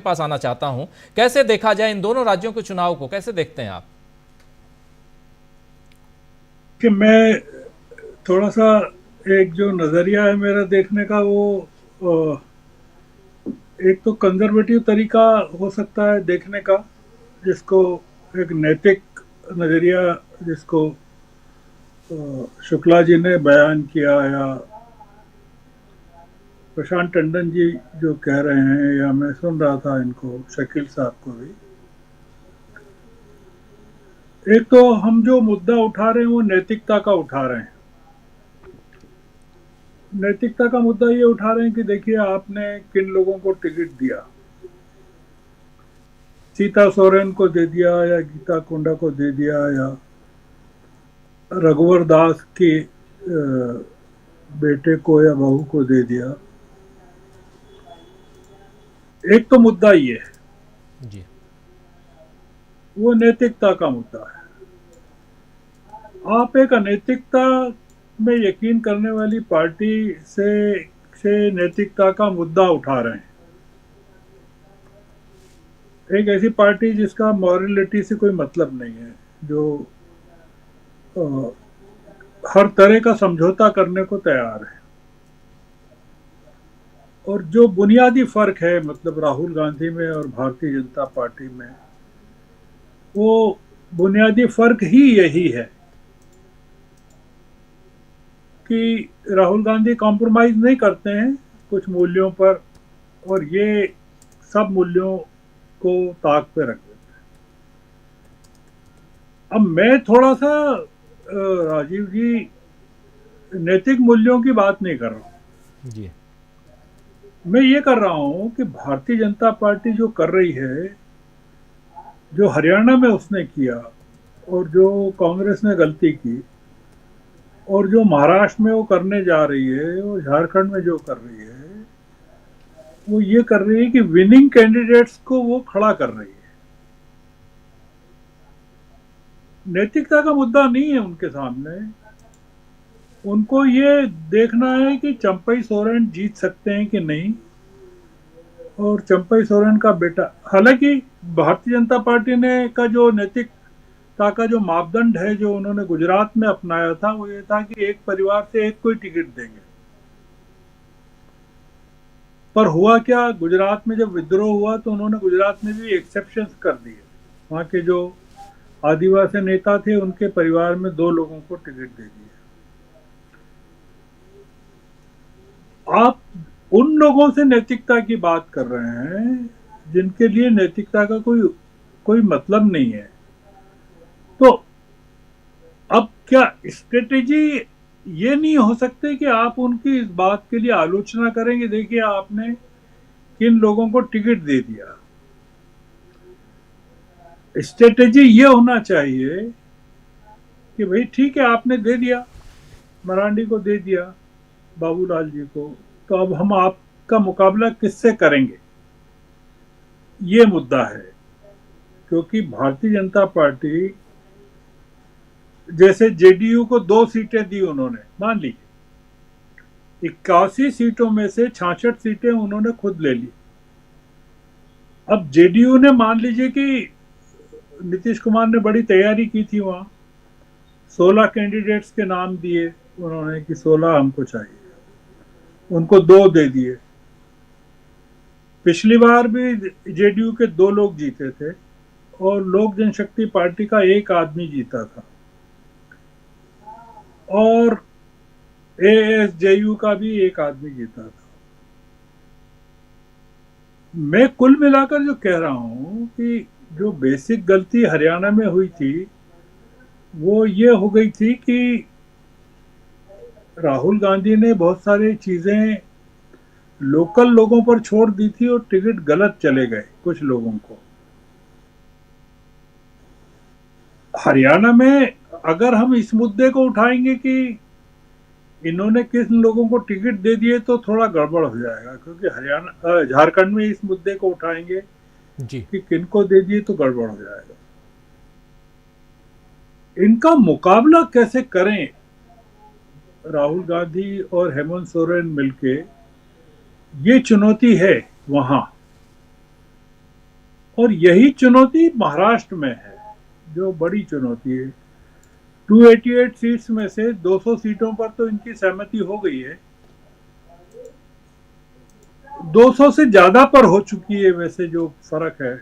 पास आना चाहता हूं, कैसे देखा जाए इन दोनों राज्यों के चुनाव को, कैसे देखते हैं आप? कि मैं थोड़ा सा एक जो नज़रिया है मेरा देखने का वो एक तो कंजर्वेटिव तरीका हो सकता है देखने का, जिसको एक नैतिक नज़रिया जिसको शुक्ला जी ने बयान किया, या प्रशांत टंडन जी जो कह रहे हैं, या मैं सुन रहा था इनको शकील साहब को भी। एक तो हम जो मुद्दा उठा रहे हैं वो नैतिकता का उठा रहे हैं। नैतिकता का मुद्दा ये उठा रहे हैं कि देखिए आपने किन लोगों को टिकट दिया। सीता सोरेन को दे दिया, या गीता कुंडा को दे दिया, या रघुवर दास के बेटे को या बहू को दे दिया। एक तो मुद्दा ये है, जी। वो नैतिकता का मुद्दा है। आप एक अनैतिकता में यकीन करने वाली पार्टी से नैतिकता का मुद्दा उठा रहे हैं। एक ऐसी पार्टी जिसका मॉरलिटी से कोई मतलब नहीं है, जो अ, हर तरह का समझौता करने को तैयार है। और जो बुनियादी फर्क है मतलब राहुल गांधी में और भारतीय जनता पार्टी में, वो बुनियादी फर्क ही यही है कि राहुल गांधी कॉम्प्रोमाइज नहीं करते हैं कुछ मूल्यों पर, और ये सब मूल्यों को ताक पे रख देते हैं। अब मैं थोड़ा सा राजीव जी नैतिक मूल्यों की बात नहीं कर रहा हूँ। जी। मैं ये कर रहा हूँ कि भारतीय जनता पार्टी जो कर रही है, जो हरियाणा में उसने किया, और जो कांग्रेस ने गलती की, और जो महाराष्ट्र में वो करने जा रही है, और झारखंड में जो कर रही है, वो ये कर रही है कि विनिंग कैंडिडेट्स को वो खड़ा कर रही है। नैतिकता का मुद्दा नहीं है उनके सामने। उनको ये देखना है कि चंपई सोरेन जीत सकते हैं कि नहीं। और चंपई सोरेन का बेटा, हालांकि भारतीय जनता पार्टी ने का जो नैतिकता का जो मापदंड है जो उन्होंने गुजरात में अपनाया था, वो ये था कि एक परिवार से एक कोई टिकट देंगे। पर हुआ क्या, गुजरात में जब विद्रोह हुआ तो उन्होंने गुजरात में भी एक्सेप्शंस कर दिए। वहाँ के जो आदिवासी नेता थे उनके परिवार में दो लोगों को टिकट दे दिए। आप उन लोगों से नैतिकता की बात कर रहे हैं जिनके लिए नैतिकता का कोई कोई मतलब नहीं है। तो अब क्या स्ट्रेटेजी ये नहीं हो सकती कि आप उनकी इस बात के लिए आलोचना करेंगे, देखिए आपने किन लोगों को टिकट दे दिया। स्ट्रेटेजी ये होना चाहिए कि भाई ठीक है आपने दे दिया, मरांडी को दे दिया, बाबूलाल जी को, तो अब हम आपका मुकाबला किससे करेंगे, ये मुद्दा है। क्योंकि भारतीय जनता पार्टी, जैसे जेडीयू को 2 सीटें दी उन्होंने, मान लीजिए 81 सीटों में से 66 सीटें उन्होंने खुद ले ली। अब जेडीयू ने मान लीजिए कि नीतीश कुमार ने बड़ी तैयारी की थी, वहां 16 कैंडिडेट्स के नाम दिए उन्होंने कि 16 हमको चाहिए, उनको 2 दे दिए। पिछली बार भी जेडीयू के 2 लोग जीते थे, और लोक जनशक्ति पार्टी का एक आदमी जीता था, और एएसजेयू का भी एक आदमी जीता था। मैं कुल मिलाकर जो कह रहा हूं कि जो बेसिक गलती हरियाणा में हुई थी वो ये हो गई थी कि राहुल गांधी ने बहुत सारी चीजें लोकल लोगों पर छोड़ दी थी, और टिकट गलत चले गए कुछ लोगों को। हरियाणा में अगर हम इस मुद्दे को उठाएंगे कि इन्होंने किस लोगों को टिकट दे दिए, तो थोड़ा गड़बड़ हो जाएगा, क्योंकि हरियाणा झारखंड में इस मुद्दे को उठाएंगे जी। कि किनको दे दिए तो गड़बड़ हो जाएगा। इनका मुकाबला कैसे करें राहुल गांधी और हेमंत सोरेन मिलके, ये चुनौती है वहां। और यही चुनौती महाराष्ट्र में है, जो बड़ी चुनौती है। 288 सीट्स में से 200 सीटों पर तो इनकी सहमति हो गई है, 200 से ज्यादा पर हो चुकी है। वैसे जो फर्क है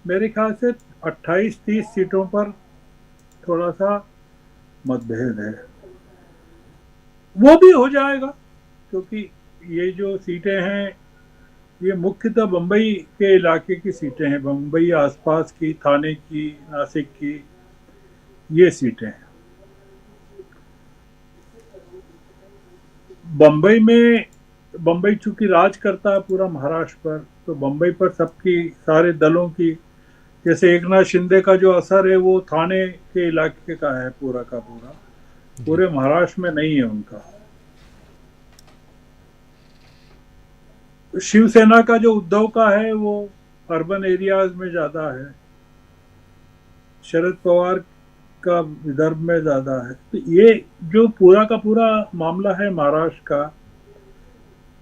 मेरे ख्याल से 28-30 सीटों पर थोड़ा सा मतभेद है। वो भी हो जाएगा, क्योंकि ये जो सीटें हैं ये मुख्यतः बम्बई के इलाके की सीटें हैं, बम्बई आसपास की, थाने की, नासिक की, ये सीटें हैं। बम्बई चूंकि राज करता है पूरा महाराष्ट्र पर, तो बम्बई पर सबकी, सारे दलों की, जैसे एकनाथ शिंदे का जो असर है वो थाने के इलाके का है पूरा का पूरा, पूरे महाराष्ट्र में नहीं है उनका। शिवसेना का जो उद्धव का है वो अर्बन एरियाज में ज्यादा है, शरद पवार का विदर्भ में ज्यादा है। तो ये जो पूरा का पूरा मामला है महाराष्ट्र का,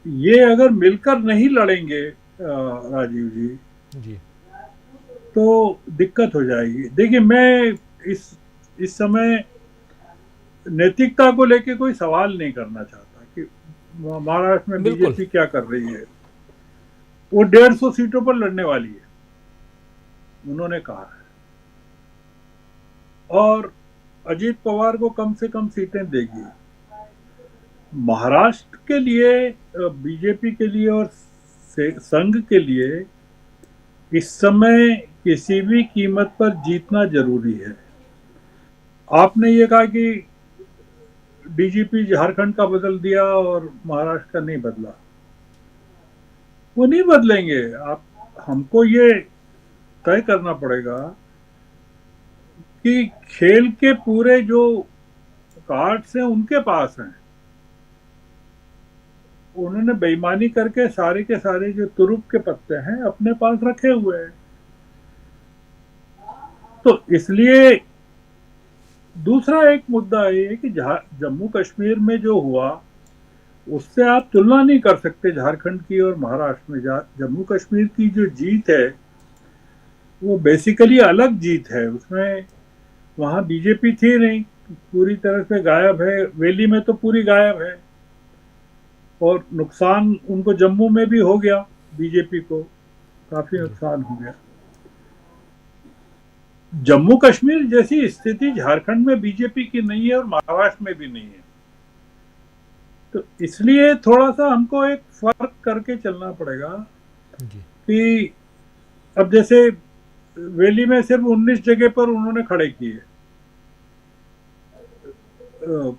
ये अगर मिलकर नहीं लड़ेंगे राजीव जी, तो दिक्कत हो जाएगी। देखिए, मैं इस समय नैतिकता को लेके कोई सवाल नहीं करना चाहता कि महाराष्ट्र में बीजेपी क्या कर रही है। वो 150 सीटों पर लड़ने वाली है, उन्होंने कहा है, और अजीत पवार को कम से कम सीटें देगी। महाराष्ट्र के लिए, बीजेपी के लिए और संघ के लिए इस समय किसी भी कीमत पर जीतना जरूरी है। आपने ये कहा कि डीजीपी झारखंड का बदल दिया और महाराष्ट्र का नहीं बदला, वो नहीं बदलेंगे। हमको ये तय करना पड़ेगा कि खेल के पूरे जो कार्ड्स हैं उनके पास हैं। उन्होंने बेईमानी करके सारे के सारे जो तुरुप के पत्ते हैं अपने पास रखे हुए हैं। तो इसलिए दूसरा एक मुद्दा ये है कि जम्मू कश्मीर में जो हुआ उससे आप तुलना नहीं कर सकते झारखंड की और महाराष्ट्र में। जम्मू कश्मीर की जो जीत है वो बेसिकली अलग जीत है, उसमें वहां बीजेपी थी नहीं, पूरी तरह से गायब है। वैली में तो पूरी गायब है, और नुकसान उनको जम्मू में भी हो गया, बीजेपी को काफी नुकसान हो गया। जम्मू कश्मीर जैसी स्थिति झारखंड में बीजेपी की नहीं है और महाराष्ट्र में भी नहीं है। तो इसलिए थोड़ा सा हमको एक फर्क करके चलना पड़ेगा कि अब जैसे वैली में सिर्फ 19 जगह पर उन्होंने खड़े किए,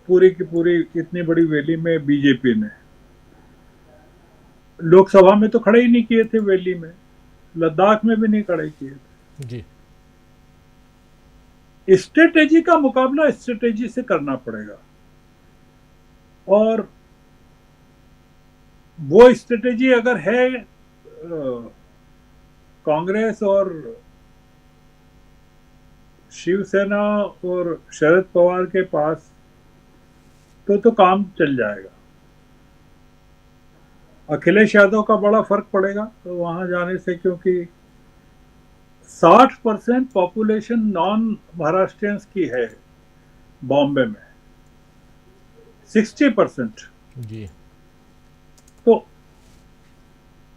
पूरी की पूरी इतनी बड़ी वैली में बीजेपी ने। लोकसभा में तो खड़े ही नहीं किए थे वैली में, लद्दाख में भी नहीं खड़े किए थे जी। स्ट्रेटेजी का मुकाबला स्ट्रेटेजी से करना पड़ेगा, और वो स्ट्रेटेजी अगर है कांग्रेस और शिवसेना और शरद पवार के पास, तो काम चल जाएगा। अखिलेश यादव का बड़ा फर्क पड़ेगा तो वहां जाने से, क्योंकि 60% पॉपुलेशन नॉन महाराष्ट्रियंस की है बॉम्बे में, 60% जी। तो,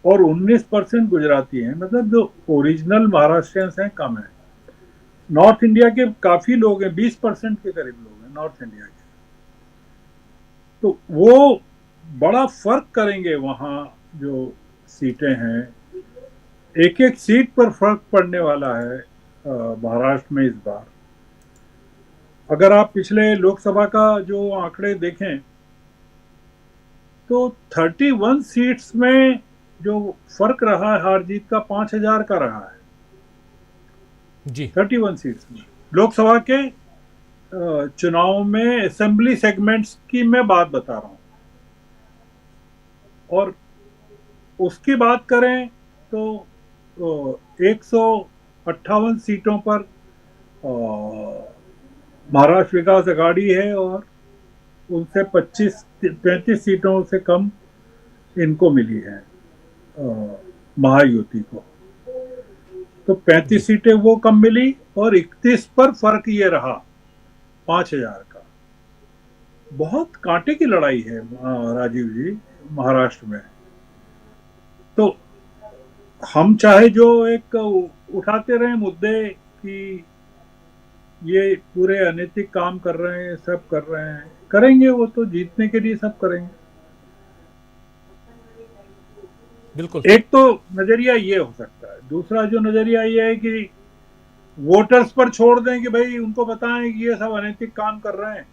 और 19% गुजराती हैं, मतलब जो ओरिजिनल महाराष्ट्रियंस हैं कम है। नॉर्थ इंडिया के काफी लोग हैं, 20% के करीब लोग हैं नॉर्थ इंडिया के। तो वो बड़ा फर्क करेंगे वहां जो सीटें हैं, एक एक सीट पर फर्क पड़ने वाला है महाराष्ट्र में इस बार। अगर आप पिछले लोकसभा का जो आंकड़े देखें तो 31 सीट्स में जो फर्क रहा है हार जीत का 5,000 का रहा है जी। 31 सीट्स में। लोकसभा के चुनाव में असेंबली सेगमेंट्स की मैं बात बता रहा हूं, और उसकी बात करें तो 158 सीटों पर महाराष्ट्र विकास अघाड़ी है, और उनसे 35 सीटों से कम इनको मिली है महायुति को। तो 35 सीटें वो कम मिली और 31 पर फर्क ये रहा 5,000 का। बहुत कांटे की लड़ाई है राजीव जी महाराष्ट्र में। तो हम चाहे जो एक उठाते रहे मुद्दे कि ये पूरे अनैतिक काम कर रहे हैं, सब कर रहे हैं, करेंगे, वो तो जीतने के लिए सब करेंगे। बिल्कुल। एक तो नजरिया ये हो सकता है, दूसरा जो नजरिया ये है कि वोटर्स पर छोड़ दें कि भाई उनको बताएं कि ये सब अनैतिक काम कर रहे हैं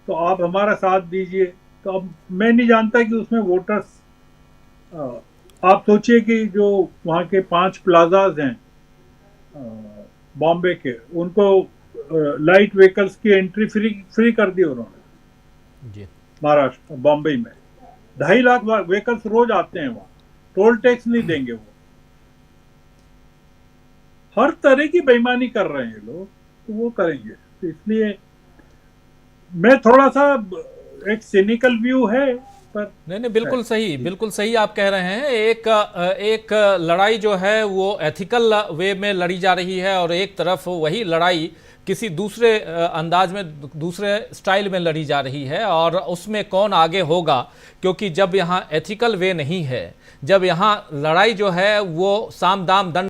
तो आप हमारा साथ दीजिए। तो अब मैं नहीं जानता कि उसमें वोटर्स, आप सोचिए कि जो वहाँ के 5 प्लाजाज हैं बॉम्बे के, उनको लाइट व्हीकल्स की एंट्री फ्री कर दी उन्होंने जी। महाराष्ट्र बॉम्बे में। 2.5 लाख व्हीकल्स रोज आते हैं वहाँ, टोल टैक्स नहीं देंगे वो। हर तरह की बेईमानी कर रहे हैं लोग, तो वो करेंगे। तो इसलिए मैं थोड़ा सा, एक सिनिकल व्यू है पर नहीं, बिल्कुल सही आप कह रहे हैं। एक लड़ाई जो है वो एथिकल वे में लड़ी जा रही है और एक तरफ वही लड़ाई किसी दूसरे अंदाज में, दूसरे स्टाइल में लड़ी जा रही है, और उसमें कौन आगे होगा, क्योंकि जब यहाँ एथिकल वे नहीं है, जब यहाँ लड़ाई जो है वो साम दाम दंड